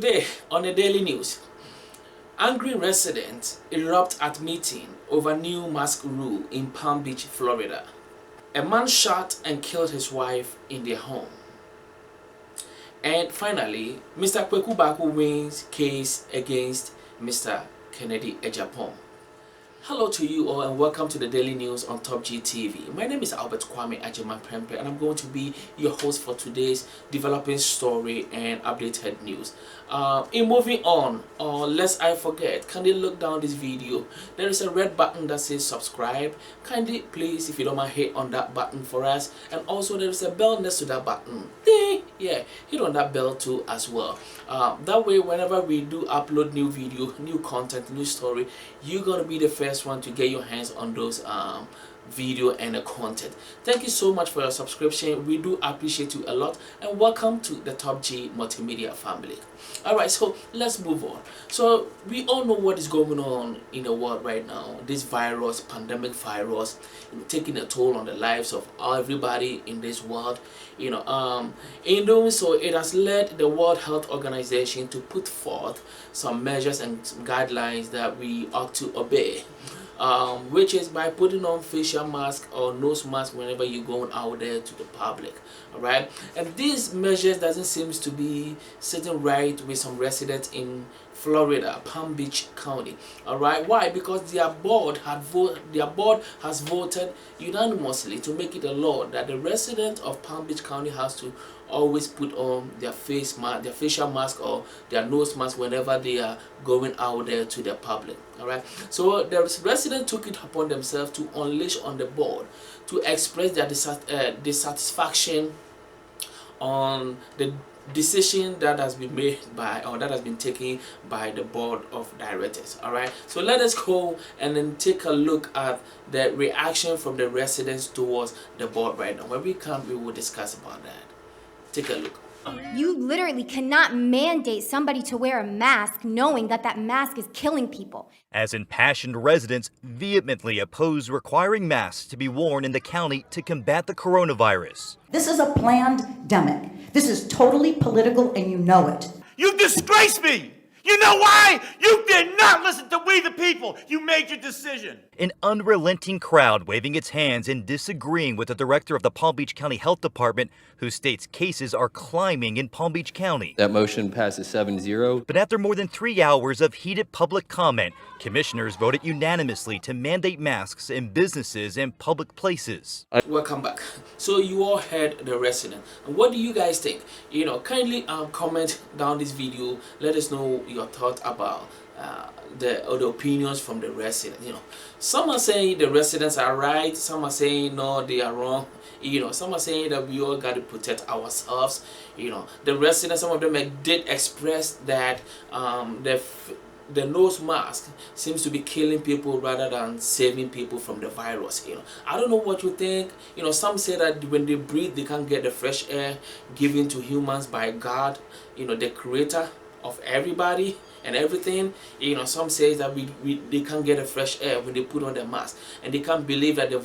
Today on the Daily News, angry residents erupt at meeting over new mask rule in Palm Beach, Florida. A man shot and killed his wife in their home. And finally, Mr. Kweku Baako wins case against Mr. Kennedy Agyapong. Hello to you all and welcome to the Daily News on Top G TV. My name is Kweku Baako and I'm going to be your host for today's developing story and updated news. In moving on, lest I forget, kindly look down this video. There is a red button that says subscribe. Kindly please, if you don't mind, hit on that button for us. And also there is a bell next to that button. Ding! Yeah, hit on that bell too as well. That way whenever we do upload new video, new content, new story, you're gonna be the first one to get your hands on those video and the content. Thank you so much for your subscription. We do appreciate you a lot, and welcome to the Top G multimedia family. Alright, so let's move on. So we all know what is going on in the world right now. This virus, pandemic virus, taking a toll on the lives of everybody in this world. In doing so, it has led the World Health Organization to put forth some measures and guidelines that we ought to obey. Which is by putting on facial mask or nose mask whenever you're going out there to the public. Alright, and these measures doesn't seem to be sitting right with some residents in Florida, Palm Beach County. Alright, why? Because their board has voted unanimously to make it a law that the resident of Palm Beach County has to always put on their face mask, their facial mask or their nose mask whenever they are going out there to the public. Alright, so the residents took it upon themselves to unleash on the board to express their dissatisfaction on the decision that has been made by, or that has been taken by, the board of directors. Alright, so let us go and then take a look at the reaction from the residents towards the board right now. When we come, we will discuss about that. Take a look. You literally cannot mandate somebody to wear a mask knowing that that mask is killing people. As impassioned residents vehemently oppose requiring masks to be worn in the county to combat the coronavirus. This is a planned-demic. This is totally political, and you know it. You disgrace me! You know why? You did not listen to we the people. You made your decision. An unrelenting crowd waving its hands and disagreeing with the director of the Palm Beach County Health Department, who states cases are climbing in Palm Beach County. That motion passes 7-0. But after more than 3 hours of heated public comment, commissioners voted unanimously to mandate masks in businesses and public places. Welcome back. So you all heard the resident. What do you guys think? Kindly comment down this video. Let us know your thoughts about the opinions from the residents. Some are saying the residents are right, some are saying no, they are wrong. Some are saying that we all got to protect ourselves. The residents, some of them did express that the nose mask seems to be killing people rather than saving people from the virus. I don't know what you think. Some say that when they breathe, they can't get the fresh air given to humans by God, the creator of everybody and everything. Some say that they can't get a fresh air when they put on the mask, and they can't believe that the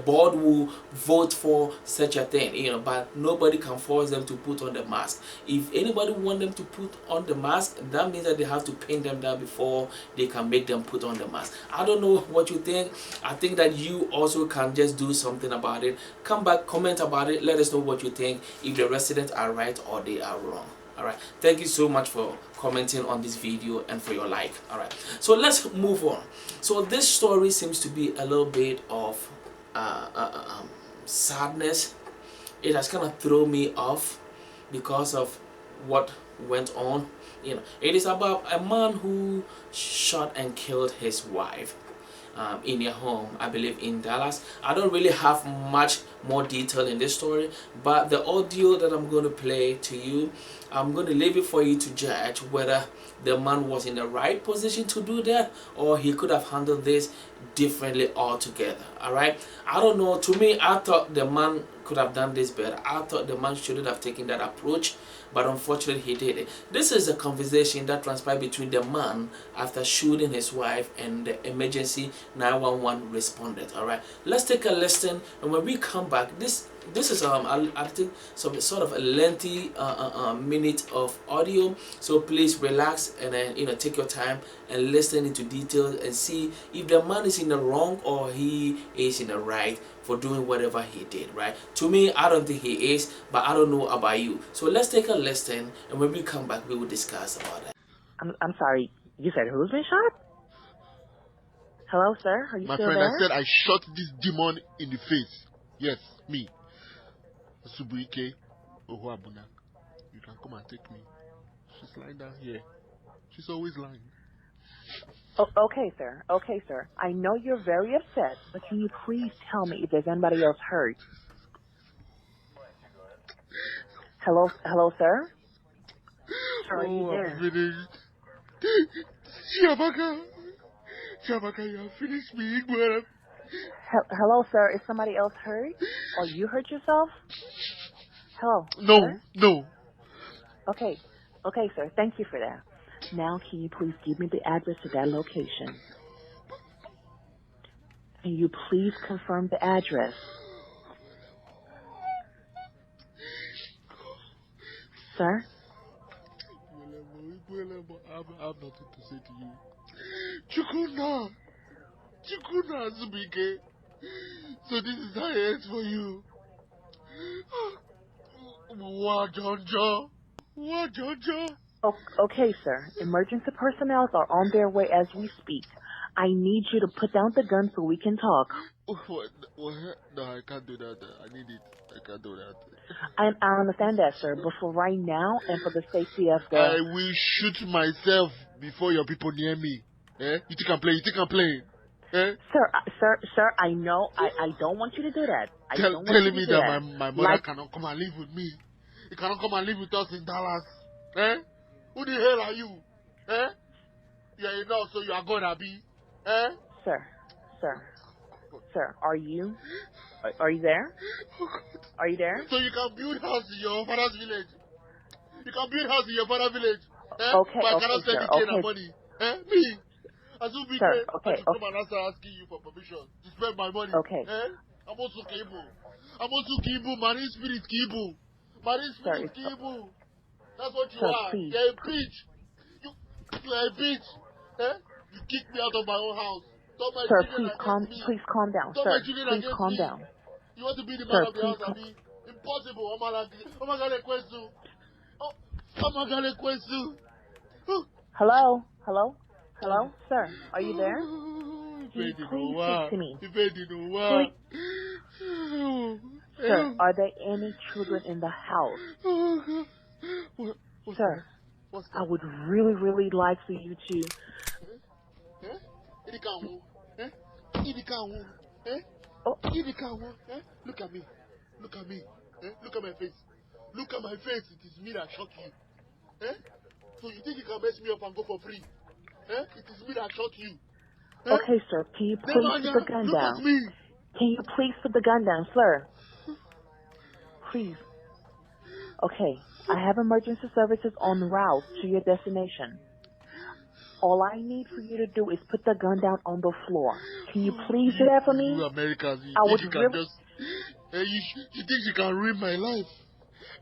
board will vote for such a thing. But nobody can force them to put on the mask. If anybody want them to put on the mask, that means that they have to pin them down before they can make them put on the mask. I don't know what you think. I think that you also can just do something about it. Come back, comment about it, let us know what you think, if the residents are right or they are wrong. Alright, thank you so much for commenting on this video and for your like. Alright, so let's move on. So this story seems to be a little bit of sadness. It has kind of thrown me off because of what went on. It is about a man who shot and killed his wife in their home, I believe in Dallas. I don't really have much more detail in this story, but the audio that I'm going to play to you, I'm going to leave it for you to judge whether the man was in the right position to do that, or he could have handled this differently altogether. Alright, I don't know. To me, I thought the man could have done this better. I thought the man shouldn't have taken that approach, but unfortunately he did it. This is a conversation that transpired between the man after shooting his wife and the emergency 911 responded. Alright, let's take a listen, and when we come back, this this is I think some sort of a lengthy minute of audio, so please relax and then take your time and listen into details and see if the man is in the wrong or he is in the right for doing whatever he did. Right? To me, I don't think he is, but I don't know about you. So let's take a listen, and when we come back we will discuss about that. I'm sorry, you said who's been shot? Hello, sir, are you My still friend, there? I said I shot this demon in the face. Yes, me. Subuike Ohuabuna. You can come and take me. She's lying down here. She's always lying. Oh, okay, sir. Okay, sir. I know you're very upset, but can you please tell me if there's anybody else hurt? Hello, sir? Sir, are you there? I'm finished. Shabaka, you have finished me. Hello, sir. Is somebody else hurt? Or you hurt yourself? Hello, No, sir? no. Okay, sir. Thank you for that. Now, can you please give me the address to that location? Can you please confirm the address? Sir? I have nothing to say to you. Chukuna, Zubike. So this is how it ends for you. What, Jojo? Okay, sir. Emergency personnel are on their way as we speak. I need you to put down the gun so we can talk. What? No, I can't do that. I need it. I can't do that. I understand that, sir, but for right now and for the safety of the... I will shoot myself before your people near me. Eh? You think I'm playing? Eh? Sir, I know. I don't want you to do that. Telling me that my mother cannot come and live with me. You cannot come and live with us in Dallas. Eh? Who the hell are you? Eh? You're enough, so you are gonna be. Eh? Sir, are you there? Are you there? So you can build house in your father's village. You can build house in your father's village. Eh? Okay, but I cannot send you cane and money. Eh? Me? As you be there, I should come and answer asking you for permission to spend my money. Okay. Eh? I'm also Kibu. Marine spirit Kibu. That's what you are. Please. You're a bitch. You're a bitch. Eh? You kicked me out of my own house. Sir, please calm down. Sir, please calm down. You want to be the man of the house, Abi? Impossible. Hello, sir, are you there? Please speak to me. Sir, are there any children in the house? Sir, I would really like for you to... Look at me. Look at my face. It is me that shot you. Eh? So you think you can mess me up and go for free? Eh? It is me that shot you. Eh? Okay, sir, can you please put the gun down? Look at me. Can you please put the gun down, sir? Please. Okay, I have emergency services en route to your destination. All I need for you to do is put the gun down on the floor. Can you please do that for me? You Americans, you think you can ruin my life?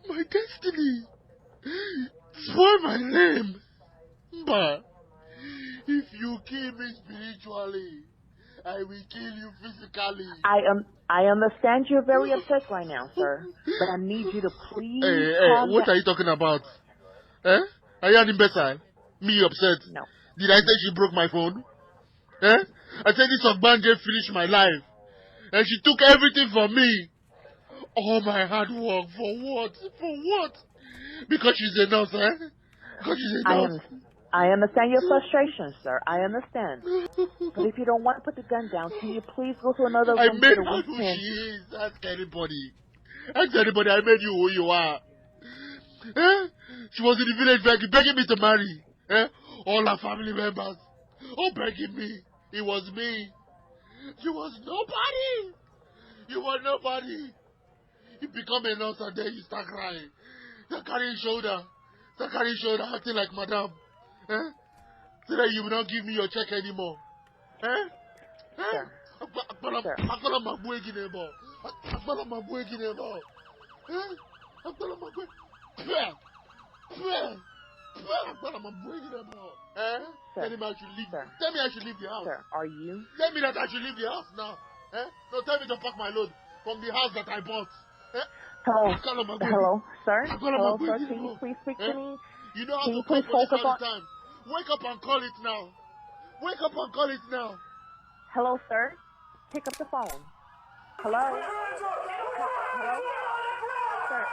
My destiny? Spoil my name? But if you kill me spiritually, I will kill you physically. I understand you're very upset right now, sir, but I need you to please calm what down. are you talking about? Eh? Are you an imbecile? Me upset? No. Did I say she broke my phone? Eh? I said this Ogbanje finished my life. And she took everything from me. All my hard work, for what? Because she's a nurse, eh? Because she's a nurse. I understand your frustration, sir. I understand. But if you don't want to put the gun down, can you please go to another room? I made her who she is. Ask anybody. I made you who you are. Eh? She was in the village begging me to marry. Eh? All her family members. Oh, begging me. It was me. You was nobody. You were nobody. You become a nurse and then you start crying. Start carrying shoulder, acting like madam. Eh? So that you will not give me your check anymore. Eh? Sir. I'm my boy again now. I'm telling my boy. I'm my boy again now. Tell me I should leave. Sir. Tell me I should leave the house. Sir, are you? Tell me that I should leave the house now. No, tell me to pack my load from the house that I bought. Hello, sir. Hello, sir. Can you please speak to me? You know how Can to you call please police focus all on? the time. Wake up and call it now. Wake up and call it now. Hello, sir. Pick up the phone. Hello. Hello. Sir.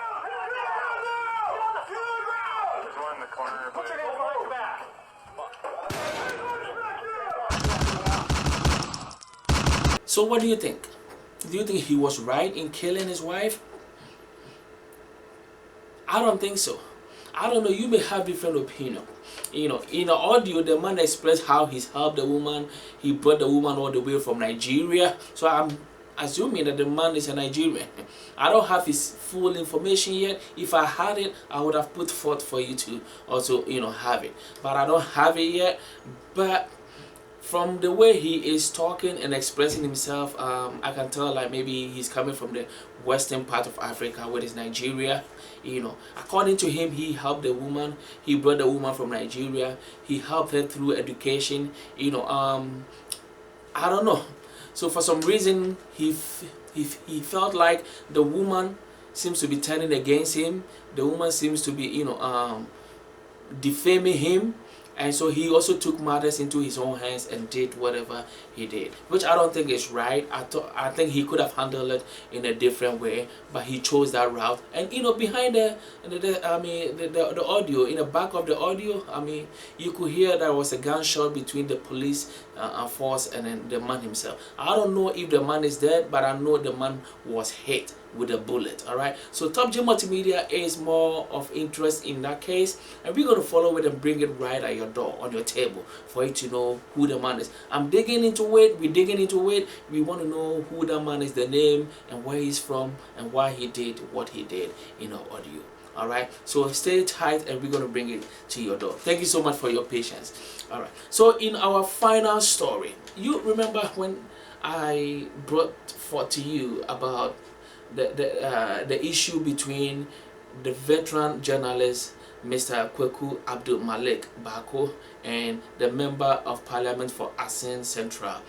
So what do you think? Do you think he was right in killing his wife? I don't think so. I don't know, you may have different opinion. In the audio, the man expressed how he's helped the woman. He brought the woman all the way from Nigeria. So I'm assuming that the man is a Nigerian. I don't have his full information yet. If I had it, I would have put forth for you to also, have it. But I don't have it yet. But from the way he is talking and expressing himself, I can tell like maybe he's coming from the western part of Africa, which is Nigeria. According to him, he helped the woman. He brought the woman from Nigeria. He helped her through education. I don't know. So for some reason, he felt like the woman seems to be turning against him. The woman seems to be, defaming him. And so he also took matters into his own hands and did whatever he did, which I don't think is right. I think he could have handled it in a different way, but he chose that route. And behind the audio, in the back of the audio, you could hear there was a gunshot between the police force and then the man himself. I don't know if the man is dead, but I know the man was hit with a bullet. All right, so Top G Multimedia is more of interest in that case, and we're going to follow it and bring it right at your door, on your table, for you to know who the man is. I'm digging into it. We're digging into it. We want to know who the man is, the name, and where he's from, and why he did what he did in our audio. All right, so stay tight, and we're going to bring it to your door. Thank you so much for your patience. All right, so in our final story, you remember when I brought forth to you about the issue between the veteran journalist Mr. Kweku Baako and the member of Parliament for Asin Central,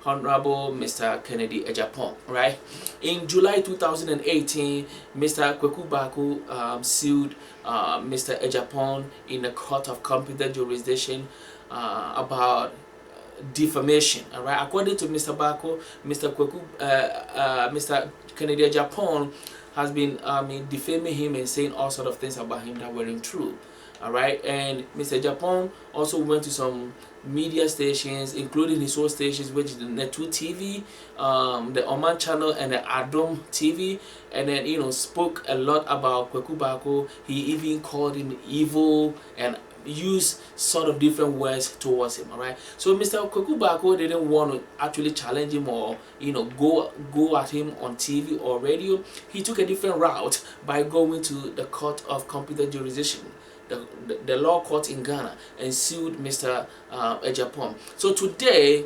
Honorable Mr. Kennedy Agyapong, right? In July 2018, Mr. Kweku Baako sued Mr. Agyapong in a court of competent jurisdiction about defamation. All right, according to Mr. Baako, Mr. Kennedy Agyapong has been defaming him and saying all sort of things about him that weren't true. All right, and Mr. Agyapong also went to some media stations, including his own stations, which is the Netu TV, the Oman channel, and the Adom TV, and then spoke a lot about Kweku Baako. He even called him evil and use sort of different words towards him. All right, so Mr. Kweku Baako didn't want to actually challenge him or go at him on TV or radio. He took a different route by going to the court of competent jurisdiction, the law court in Ghana, and sued Mr. Agyapong. So today,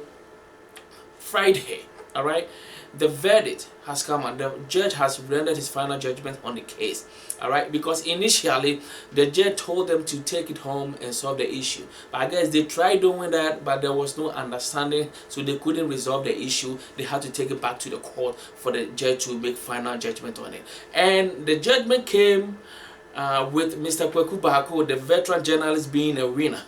Friday, all right, the verdict has come and the judge has rendered his final judgment on the case. All right, because initially the judge told them to take it home and solve the issue, but I guess they tried doing that, but there was no understanding, so they couldn't resolve the issue. They had to take it back to the court for the judge to make final judgment on it, and the judgment came with Mr. Kweku Baako, the veteran journalist, being a winner,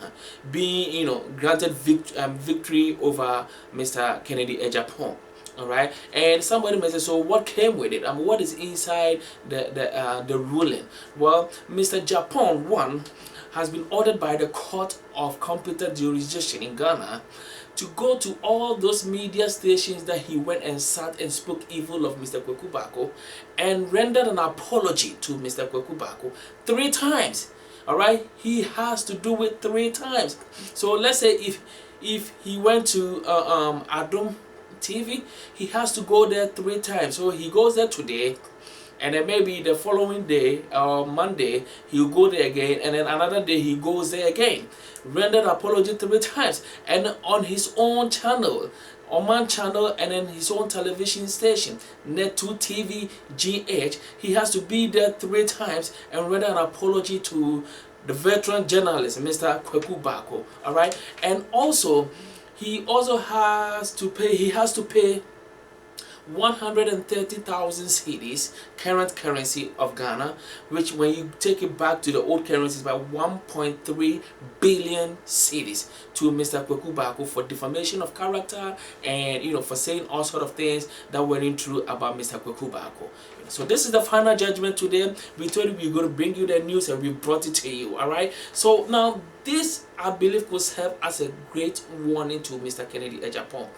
being granted victory over Mr. Kennedy Agyapong. All right, and somebody may say, so what came with it? What is inside the ruling? Well, Mr. Agyapong, one, has been ordered by the court of competent jurisdiction in Ghana to go to all those media stations that he went and sat and spoke evil of Mr. Kweku Baako and rendered an apology to Mr. Kweku Baako 3 times. All right, he has to do it 3 times. So let's say if he went to Adom TV, he has to go there 3 times. So he goes there today, and then maybe the following day or Monday he'll go there again, and then another day he goes there again, rendered apology 3 times. And on his own channel, Oman channel, and then his own television station, Net2 TV GH. He has to be there 3 times and render an apology to the veteran journalist, Mr. Kweku Baako. All right, and also he also has to pay 130,000 cedis, current currency of Ghana, which when you take it back to the old currency is about 1.3 billion cedis, to Mr. Kweku Baako for defamation of character and for saying all sort of things that weren't true about Mr. Kweku Baako. So this is the final judgment today. We told you we were going to bring you the news and we brought it to you. All right. So now this, I believe, could serve as a great warning to Mr. Kennedy Agyapong.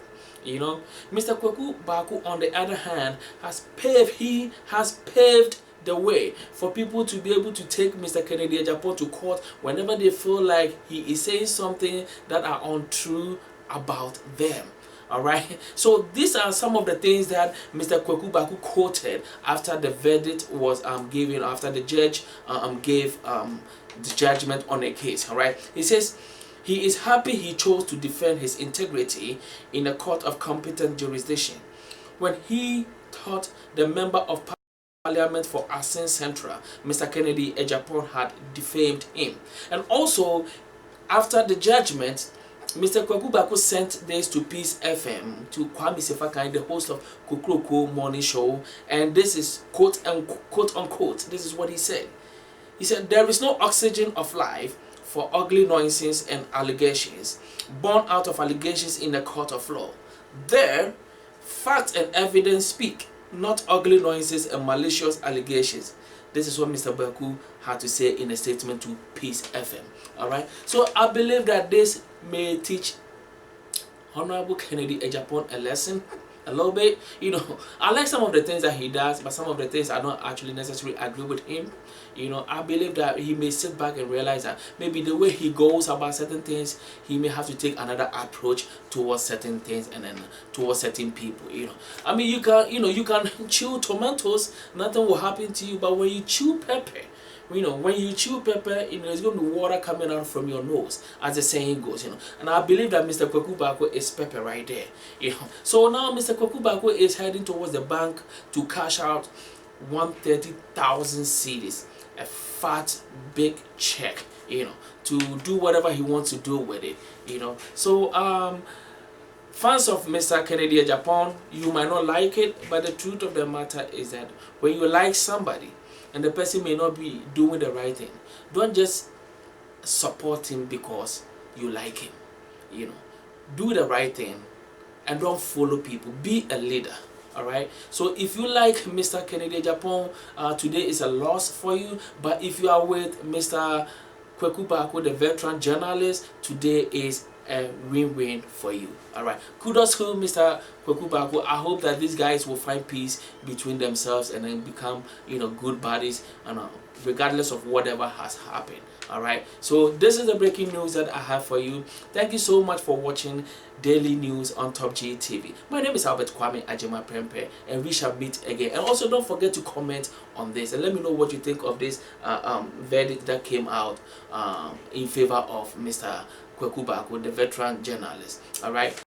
Mr. Kweku Baako, on the other hand, has paved the way for people to be able to take Mr. Kennedy Agyapong to court whenever they feel like he is saying something that are untrue about them. All right, so these are some of the things that Mr. Kweku Baako quoted after the verdict was given, after the judge gave the judgment on a case. All right, he says he is happy he chose to defend his integrity in a court of competent jurisdiction when he thought the member of Parliament for Asin Central, Mr. Kennedy Agyapong, had defamed him. And also, after the judgment, Mr. Kweku Baako sent this to Peace FM, to Kwame Sefakai, the host of Kukroko Morning Show, and this is quote unquote, this is what he said. He said, "There is no oxygen of life for ugly nonsense and allegations, born out of allegations in the court of law. There, facts and evidence speak, not ugly nonsense and malicious allegations." This is what Mr. Baako had to say in a statement to Peace FM. All right. So I believe that this may teach Honorable Kennedy Agyapong a lesson, a little bit. I like some of the things that he does, but some of the things I don't actually necessarily agree with him. I believe that he may sit back and realize that maybe the way he goes about certain things, he may have to take another approach towards certain things and then towards certain people. I mean, you can chew tomatoes, nothing will happen to you, but when you chew pepper, when you chew pepper, there's going to be water coming out from your nose, as the saying goes, And I believe that Mr. Kweku Baako is pepper right there, So now Mr. Kweku Baako is heading towards the bank to cash out 130,000 cedis, a fat, big check, to do whatever he wants to do with it, So, fans of Mr. Kennedy Agyapong, you might not like it, but the truth of the matter is that when you like somebody, and the person may not be doing the right thing, don't just support him because you like him. Do the right thing and don't follow people. Be a leader. All right. So if you like Mr. Kennedy Agyapong, today is a loss for you. But if you are with Mr. Kweku Baako, the veteran journalist, today is a win-win for you. All right. Kudos to Mr. Kweku Baako. I hope that these guys will find peace between themselves and then become, good buddies, and regardless of whatever has happened. All right. So this is the breaking news that I have for you. Thank you so much for watching Daily News on Top G TV. My name is Kwame Agyapong, and we shall meet again. And also don't forget to comment on this and let me know what you think of this verdict that came out in favor of Mr. Kweku Baako, the veteran journalist. All right.